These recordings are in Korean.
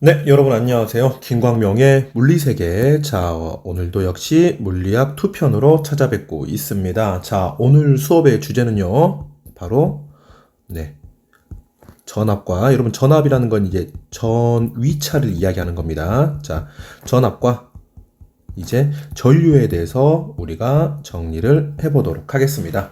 네, 여러분 안녕하세요. 김광명의 물리세계. 자, 오늘도 역시 물리학 2편으로 찾아뵙고 있습니다. 자, 오늘 수업의 주제는요. 바로 전압과 여러분 전압이라는 건 이제 전위차를 이야기하는 겁니다. 자, 전압과 이제 전류에 대해서 우리가 정리를 해보도록 하겠습니다.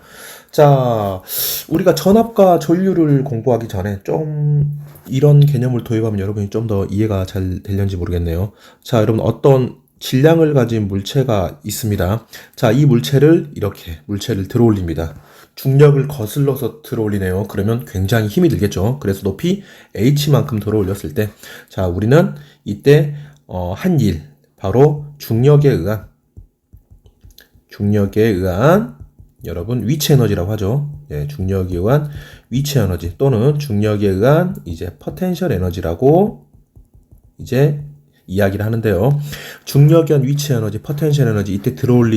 자, 우리가 전압과 전류를 공부하기 전에 좀 이런 개념을 도입하면 여러분이 좀 더 이해가 잘 되려는지 모르겠네요. 자, 여러분 어떤 질량을 가진 물체가 있습니다. 자, 이 물체를 이렇게 물체를 들어 올립니다. 중력을 거슬러서 들어 올리네요. 그러면 굉장히 힘이 들겠죠. 그래서 높이 h만큼 들어 올렸을 때, 자, 우리는 이때 한 일, 바로 중력에 의한 여러분 위치 에너지라고 하죠. 예, 중력에 의한 위치 에너지 또는 중력에 의한 이제 포텐셜 에너지라고 이제 이야기를 하는데요. 중력에 의한 위치 에너지, 포텐셜 에너지 이때 들어올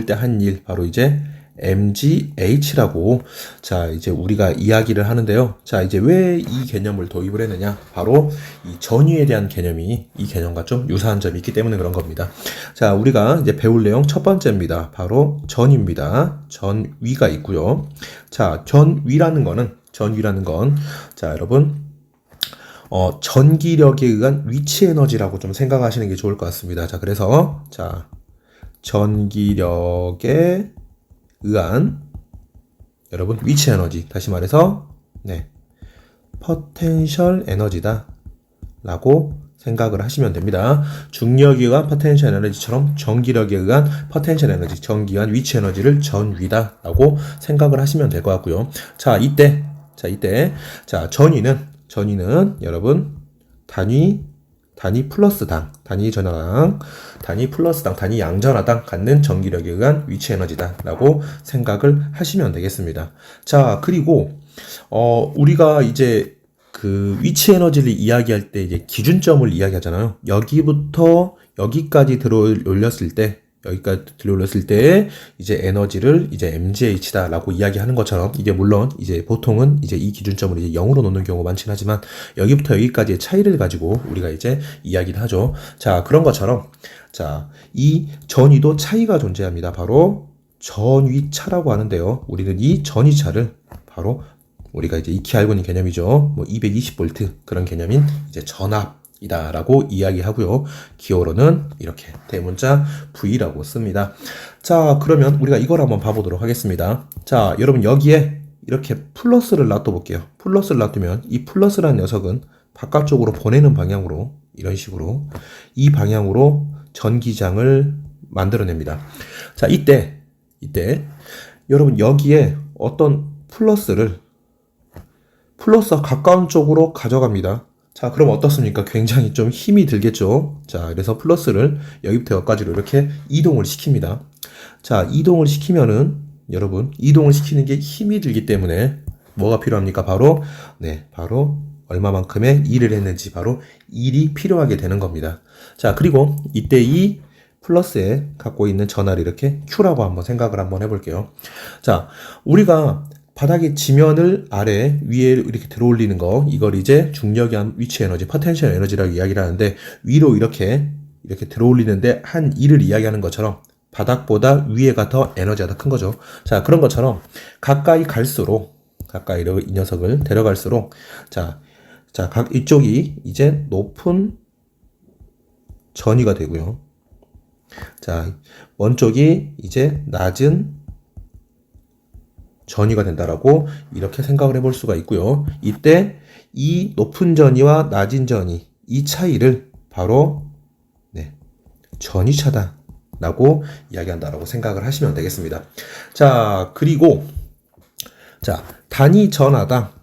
때 한 일 바로 이제 mgh라고 자 이제 우리가 이야기를 하는데요. 자 이제 왜 이 개념을 도입을 했느냐? 바로 이 전위에 대한 개념이 이 개념과 좀 유사한 점이 있기 때문에 그런 겁니다. 자 우리가 이제 배울 내용 첫 번째입니다. 바로 전위입니다. 전위가 있고요. 자 전위라는 건 자 여러분 전기력에 의한 위치 에너지라고 좀 생각하시는 게 좋을 것 같습니다. 자 그래서 자 전기력에 의한 여러분 위치 에너지 다시 말해서 포텐셜 에너지다 라고 생각을 하시면 됩니다. 중력에 의한 포텐셜 에너지처럼 전기력에 의한 포텐셜 에너지, 전기에 의한 위치 에너지를 전위다 라고 생각을 하시면 될 것 같고요. 자 이때 전위는 여러분 단위 플러스당, 단위 전하당, 단위 플러스당, 단위 양전하당 갖는 전기력에 의한 위치 에너지다 라고 생각을 하시면 되겠습니다. 자, 그리고, 우리가 이제 그 위치 에너지를 이야기할 때 이제 기준점을 이야기하잖아요. 여기부터 여기까지 들어 올렸을 때, 이제 에너지를 이제 mgh다라고 이야기하는 것처럼 이게 물론 이제 보통은 이제 이 기준점을 이제 0으로 놓는 경우가 많긴 하지만 여기부터 여기까지의 차이를 가지고 우리가 이제 이야기를 하죠. 자, 그런 것처럼 자, 이 전위도 차이가 존재합니다. 바로 전위차라고 하는데요. 우리는 이 전위차를 바로 우리가 이제 익히 알고 있는 개념이죠. 뭐 220V 그런 개념인 이제 전압이다라고 이야기하고요. 기호로는 이렇게 대문자 V라고 씁니다. 자, 그러면 우리가 이걸 한번 봐보도록 하겠습니다. 자, 여러분 여기에 이렇게 플러스를 놔둬볼게요. 플러스를 놔두면 이 플러스라는 녀석은 바깥쪽으로 보내는 방향으로 이런 식으로 이 방향으로 전기장을 만들어냅니다. 자, 이때 여러분 여기에 어떤 플러스가 가까운 쪽으로 가져갑니다. 자, 그럼 어떻습니까? 굉장히 좀 힘이 들겠죠? 자, 그래서 플러스를 여기부터 여기까지로 이렇게 이동을 시킵니다. 자, 이동을 시키면은, 여러분, 이동을 시키는 게 힘이 들기 때문에 뭐가 필요합니까? 바로 얼마만큼의 일을 했는지 바로 일이 필요하게 되는 겁니다. 자, 그리고 이때 이 플러스에 갖고 있는 전하를 이렇게 Q라고 한번 생각을 한번 해볼게요. 자, 우리가 바닥의 지면을 위에 이렇게 들어 올리는 거, 이걸 이제 중력에 의한 위치 에너지, 포텐셜 에너지라고 이야기를 하는데, 위로 이렇게 들어 올리는데 한 일을 이야기하는 것처럼, 바닥보다 위에가 더 에너지가 더 큰 거죠. 자, 그런 것처럼, 가까이로 이 녀석을 데려갈수록, 이쪽이 이제 높은 전위가 되고요. 자, 먼 쪽이 이제 낮은 전위가 된다라고 이렇게 생각을 해볼 수가 있고요. 이때 이 높은 전위와 낮은 전위 이 차이를 바로 전위차다라고 이야기한다라고 생각을 하시면 되겠습니다. 자 그리고 단위 전하당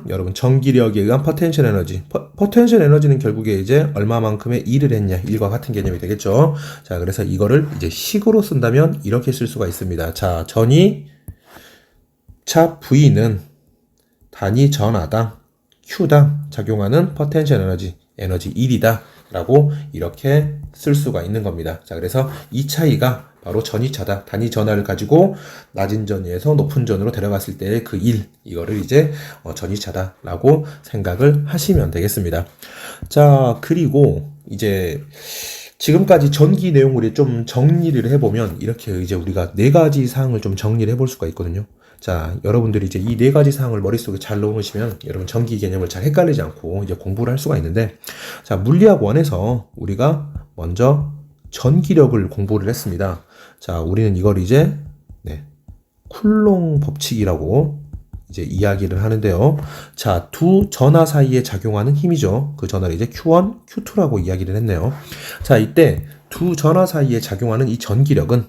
여러분 전기력에 의한 포텐셜 에너지 포텐셜 에너지는 결국에 이제 얼마만큼의 일을 했냐 일과 같은 개념이 되겠죠. 자 그래서 이거를 이제 식으로 쓴다면 이렇게 쓸 수가 있습니다. 자 전위차 V는 단위 전하당 Q당 작용하는 포텐셜 에너지 1이다 라고 이렇게 쓸 수가 있는 겁니다. 자, 그래서 이 차이가 바로 전이차다. 단위 전하를 가지고 낮은 전위에서 높은 전으로 데려갔을 때의 그 일, 이거를 이제 전이차다라고 생각을 하시면 되겠습니다. 자, 그리고 이제 지금까지 전기 내용을 좀 정리를 해보면 이렇게 이제 우리가 네 가지 사항을 좀 정리를 해볼 수가 있거든요. 자, 여러분들이 이제 이 네 가지 사항을 머릿속에 잘 넣으시면 여러분 전기 개념을 잘 헷갈리지 않고 이제 공부를 할 수가 있는데, 자, 물리학 1에서 우리가 먼저 전기력을 공부를 했습니다. 자, 우리는 이걸 이제 쿨롱 법칙이라고 이제 이야기를 하는데요. 자, 두 전하 사이에 작용하는 힘이죠. 그 전하를 이제 Q1, Q2라고 이야기를 했네요. 자, 이때 두 전하 사이에 작용하는 이 전기력은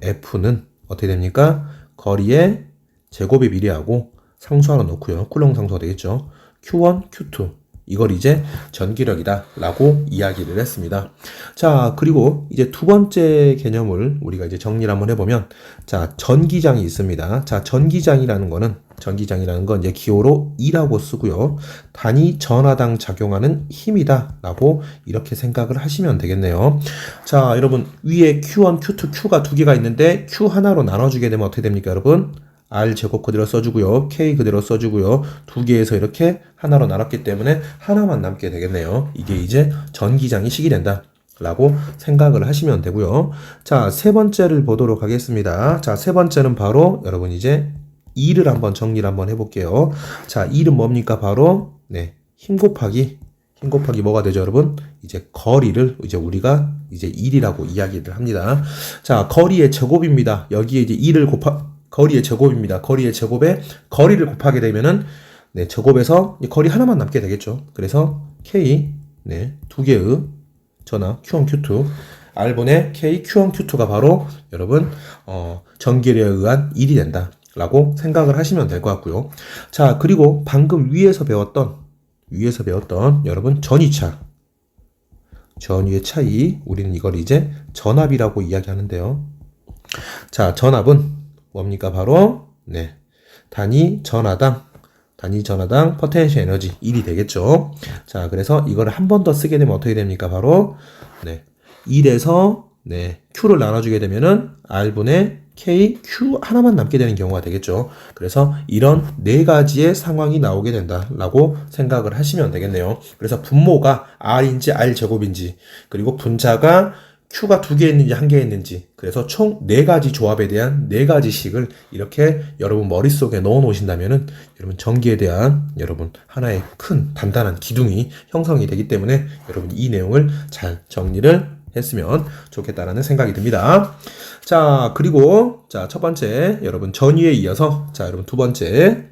F는 어떻게 됩니까? 거리의 제곱에 비례하고 상수하나 놓고요. 쿨롱 상수가 되겠죠. Q1, Q2. 이걸 이제 전기력이다 라고 이야기를 했습니다. 자, 그리고 이제 두 번째 개념을 우리가 이제 정리를 한번 해보면, 자, 전기장이 있습니다. 자, 전기장이라는 건 이제 기호로 E라고 쓰고요. 단위 전하당 작용하는 힘이다 라고 이렇게 생각을 하시면 되겠네요. 자, 여러분, 위에 Q1, Q2, Q가 두 개가 있는데 Q 하나로 나눠주게 되면 어떻게 됩니까, 여러분? R 제곱 그대로 써주고요. K 그대로 써주고요. 두 개에서 이렇게 하나로 나눴기 때문에 하나만 남게 되겠네요. 이게 이제 전기장이 식이 된다 라고 생각을 하시면 되고요. 자, 세 번째를 보도록 하겠습니다. 자, 세 번째는 바로 여러분 이제 E를 한번 정리를 한번 해볼게요. 자, E는 뭡니까? 바로 힘 곱하기 뭐가 되죠, 여러분? 이제 거리를 이제 우리가 이제 1이라고 이야기를 합니다. 자, 거리의 제곱입니다. 여기에 이제 2를 거리의 제곱입니다. 거리의 제곱에 거리를 곱하게 되면은 제곱에서 거리 하나만 남게 되겠죠. 그래서 K 두 개의 전하 Q1, Q2 R분의 K, Q1, Q2가 바로 여러분 전기력에 의한 1이 된다 라고 생각을 하시면 될 것 같고요. 자, 그리고 방금 위에서 배웠던 여러분 전위의 차이, 우리는 이걸 이제 전압이라고 이야기하는데요. 자, 전압은 뭡니까? 바로 단위 전하당 포텐셜 에너지 1이 되겠죠. 자, 그래서 이거를 한 번 더 쓰게 되면 어떻게 됩니까? 바로 1에서 Q를 나눠주게 되면은 R분의 K, Q 하나만 남게 되는 경우가 되겠죠. 그래서 이런 네 가지의 상황이 나오게 된다라고 생각을 하시면 되겠네요. 그래서 분모가 R인지 R 제곱인지, 그리고 분자가 Q가 두 개 있는지 한 개 있는지, 그래서 총 네 가지 조합에 대한 네 가지 식을 이렇게 여러분 머릿속에 넣어 놓으신다면은 여러분 전기에 대한 여러분 하나의 큰 단단한 기둥이 형성이 되기 때문에 여러분 이 내용을 잘 정리를 했으면 좋겠다라는 생각이 듭니다. 자, 그리고 자, 첫 번째 여러분 전위에 이어서 자, 여러분 두 번째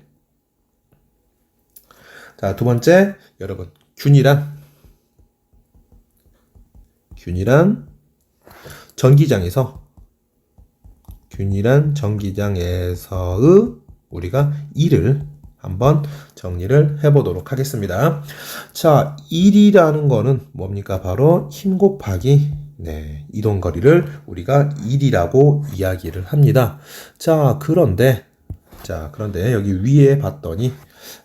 여러분 균일한 전기장에서의 우리가 1을 한번 정리를 해보도록 하겠습니다. 자, 1이라는 거는 뭡니까? 바로 힘 곱하기 이동거리를 우리가 1이라고 이야기를 합니다. 자, 그런데 여기 위에 봤더니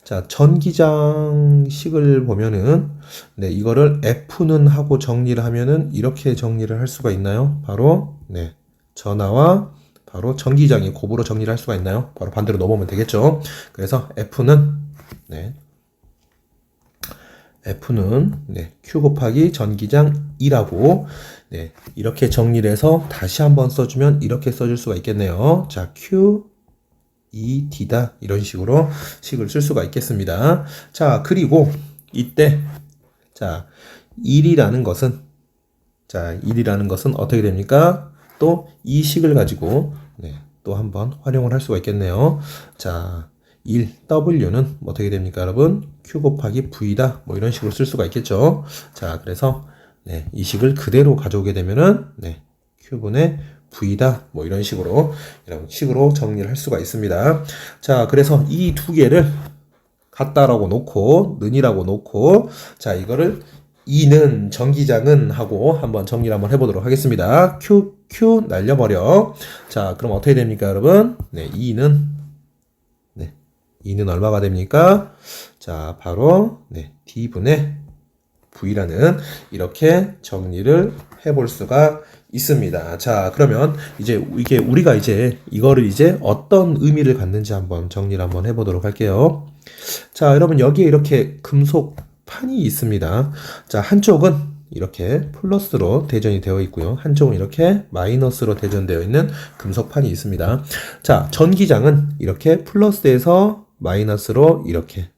자, 전기장식을 보면은 이거를 F는 하고 정리를 하면은 이렇게 정리를 할 수가 있나요? 바로 전하와 바로 전기장이 곱으로 정리를 할 수가 있나요? 바로 반대로 넘어오면 되겠죠. 그래서 F는 Q 곱하기 전기장 2라고 이렇게 정리를 해서 다시 한번 써주면 이렇게 써줄 수가 있겠네요. 자, Q 2D다 이런 식으로 식을 쓸 수가 있겠습니다. 자, 그리고 이때 자 1이라는 것은 어떻게 됩니까? 또 이 식을 가지고 또 한번 활용을 할 수가 있겠네요. 자, 1W는 어떻게 됩니까, 여러분? Q 곱하기 V다. 뭐 이런 식으로 쓸 수가 있겠죠. 자, 그래서 이 식을 그대로 가져오게 되면은 Q분의 V다. 뭐 이런 식으로 정리를 할 수가 있습니다. 자, 그래서 이 두 개를 같다라고 놓고 는이라고 놓고 자, 이거를 E는 전기장은 하고 한번 정리를 한번 해보도록 하겠습니다. Q 날려버려. 자, 그럼 어떻게 됩니까, 여러분? E는 얼마가 됩니까? 자, 바로 D분의 V라는 이렇게 정리를 해볼 수가 있습니다. 자, 그러면 이제 이게 우리가 이제 이거를 이제 어떤 의미를 갖는지 한번 정리를 한번 해보도록 할게요. 자, 여러분 여기에 이렇게 금속 판이 있습니다. 자, 한쪽은 이렇게 플러스로 대전이 되어 있고요. 한쪽은 이렇게 마이너스로 대전되어 있는 금속판이 있습니다. 자, 전기장은 이렇게 플러스에서 마이너스로 이렇게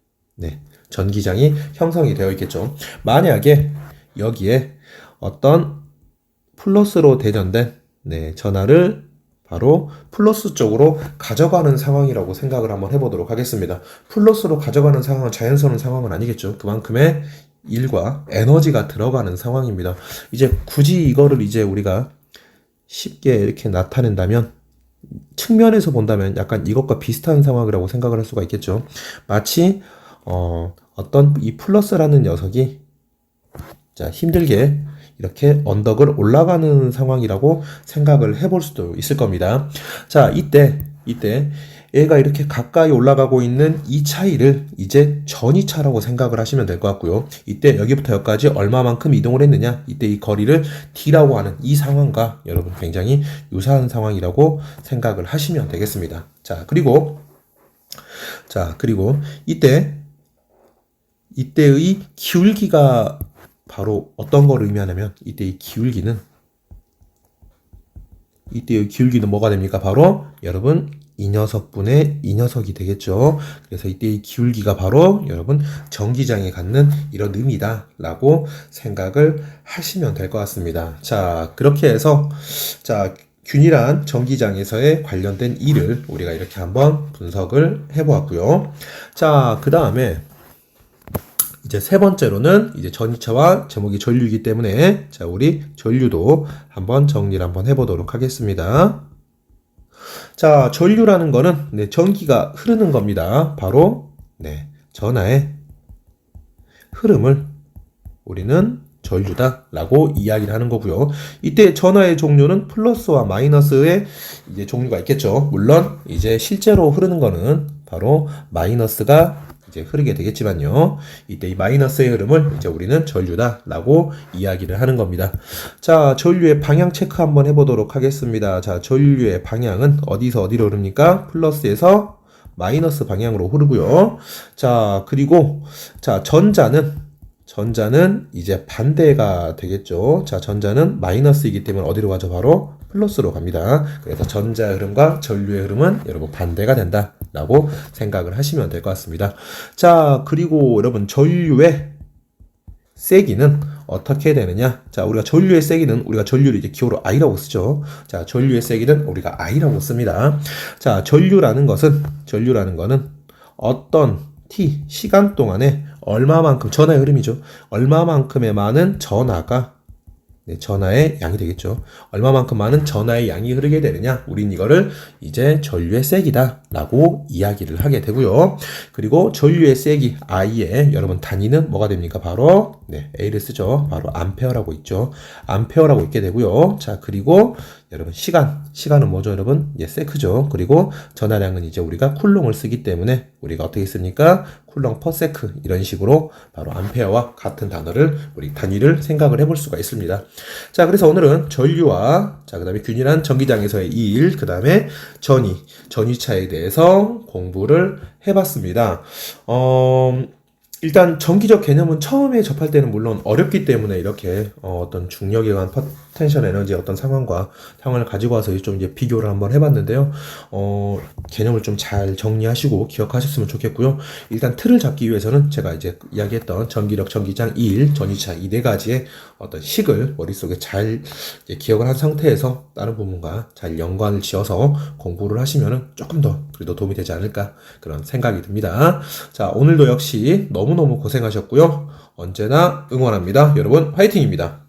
전기장이 형성이 되어 있겠죠. 만약에 여기에 어떤 플러스로 대전된 전하를 바로 플러스 쪽으로 가져가는 상황이라고 생각을 한번 해보도록 하겠습니다. 플러스로 가져가는 상황은 자연스러운 상황은 아니겠죠. 그만큼의 일과 에너지가 들어가는 상황입니다. 이제 굳이 이거를 이제 우리가 쉽게 이렇게 나타낸다면 측면에서 본다면 약간 이것과 비슷한 상황이라고 생각을 할 수가 있겠죠. 마치 어떤 이 플러스라는 녀석이 자 힘들게 이렇게 언덕을 올라가는 상황이라고 생각을 해볼 수도 있을 겁니다. 자, 이때 얘가 이렇게 가까이 올라가고 있는 이 차이를 이제 전이차라고 생각을 하시면 될 것 같고요. 이때 여기부터 여기까지 얼마만큼 이동을 했느냐, 이때 이 거리를 D라고 하는 이 상황과 여러분 굉장히 유사한 상황이라고 생각을 하시면 되겠습니다. 자, 그리고 이때의 기울기가 바로 어떤 걸 의미하냐면 이때의 기울기는 뭐가 됩니까? 바로 여러분 이 녀석분의 이 녀석이 되겠죠. 그래서 이때의 기울기가 바로 여러분 전기장에 갖는 이런 의미다 라고 생각을 하시면 될 것 같습니다. 자, 그렇게 해서 균일한 전기장에서의 관련된 일을 우리가 이렇게 한번 분석을 해보았고요. 자, 그 다음에 이제 세 번째로는 이제 전이차와 제목이 전류이기 때문에 자, 우리 전류도 한번 정리를 한번 해보도록 하겠습니다. 자, 전류라는 거는 전기가 흐르는 겁니다. 바로 전하의 흐름을 우리는 전류다 라고 이야기를 하는 거고요. 이때 전하의 종류는 플러스와 마이너스의 이제 종류가 있겠죠. 물론 이제 실제로 흐르는 거는 바로 마이너스가 이제 흐르게 되겠지만요. 이때 이 마이너스의 흐름을 이제 우리는 전류다 라고 이야기를 하는 겁니다. 자, 전류의 방향 체크 한번 해보도록 하겠습니다. 자, 전류의 방향은 어디서 어디로 흐릅니까? 플러스에서 마이너스 방향으로 흐르고요. 자, 그리고 전자는 이제 반대가 되겠죠. 자, 전자는 마이너스이기 때문에 어디로 가죠? 바로 플러스로 갑니다. 그래서 전자의 흐름과 전류의 흐름은 여러분 반대가 된다 라고 생각을 하시면 될 것 같습니다. 자, 그리고 여러분 전류의 세기는 어떻게 되느냐? 자, 우리가 전류의 세기는 우리가 전류를 이제 기호로 I라고 쓰죠. 자, 전류의 세기는 우리가 I라고 씁니다. 자, 전류라는 거는 어떤 t 시간 동안에 얼마만큼 전하의 흐름이죠. 얼마만큼의 많은 전하의 양이 되겠죠. 얼마만큼 많은 전하의 양이 흐르게 되느냐, 우린 이거를 이제 전류의 세기다 라고 이야기를 하게 되고요. 그리고 전류의 세기 I의 여러분 단위는 뭐가 됩니까? 바로 A를 쓰죠. 바로 암페어라고 있죠. 암페어라고 있게 되고요. 자, 그리고 여러분 시간은 뭐죠? 여러분 세크죠. 그리고 전하량은 이제 우리가 쿨롱을 쓰기 때문에 우리가 어떻게 씁니까? 쿨롱 퍼 세크, 이런 식으로 바로 암페어와 같은 우리 단위를 생각을 해볼 수가 있습니다. 자, 그래서 오늘은 전류와 그 다음에 균일한 전기장에서의 일, 그 다음에 전위차에 대해서 공부를 해봤습니다. 일단 전기적 개념은 처음에 접할 때는 물론 어렵기 때문에 이렇게 어떤 중력에 관한 포텐셜 에너지의 어떤 상황을 가지고 와서 좀 이제 비교를 한번 해봤는데요. 개념을 좀 잘 정리하시고 기억하셨으면 좋겠고요. 일단 틀을 잡기 위해서는 제가 이제 이야기했던 전기력, 전기장, 전위차 이 네 가지의 어떤 식을 머릿속에 잘 이제 기억을 한 상태에서 다른 부분과 잘 연관을 지어서 공부를 하시면은 조금 더 그래도 도움이 되지 않을까 그런 생각이 듭니다. 자, 오늘도 역시 너무너무 고생하셨고요. 언제나 응원합니다. 여러분 화이팅입니다.